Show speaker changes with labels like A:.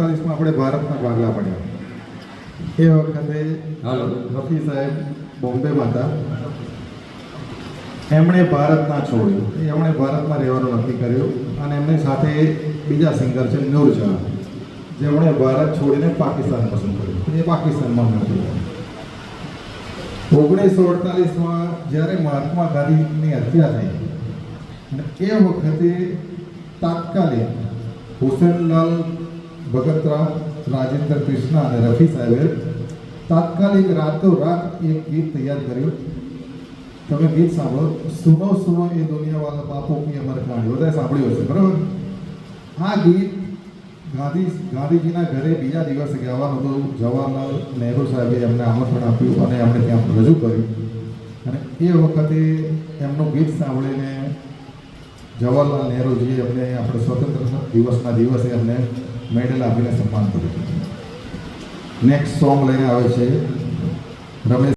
A: 1947 આપણે ભારતના ભાગલા પડ્યા. એ વખતે રફી સાહેબ બોમ્બેમાં હતા. એમણે ભારત ના છોડ્યું, એમણે ભારતમાં રહેવાનું નક્કી કર્યું અને એમની સાથે બીજા સિંગર છે નૂરજહાં, જેમણે ભારત છોડીને પાકિસ્તાન પસંદ કર્યું. એ પાકિસ્તાનમાં નથી. 1948માં જ્યારે મહાત્મા ગાંધીની હત્યા થઈ અને એ વખતે તાત્કાલિક હુસેનલાલ ભગતરામ, રાજેન્દ્ર કૃષ્ણ અને રફી સાહેબે તાત્કાલિક રાતોરાત એક ગીત તૈયાર કર્યું. તમે ગીત સાંભળો, સુનો સુનો એ દુનિયા વાળા બાપો કી અમર કહાની, બધાએ સાંભળ્યું હશે, બરાબર? આ ગીત ગાંધીજીના ઘરે બીજા દિવસે ગાવાનું હતું. જવાહરલાલ નહેરુ સાહેબે એમને આમંત્રણ આપ્યું અને એમણે ત્યાં રજૂ કર્યું. અને એ વખતે એમનું ગીત સાંભળીને જવાહરલાલ નહેરુજીએ એમને આપણે સ્વતંત્ર દિવસના દિવસે એમને મેડલ આપીને સન્માન કર્યું. નેક્સ્ટ સોંગ લઈને આવે છે રમેશ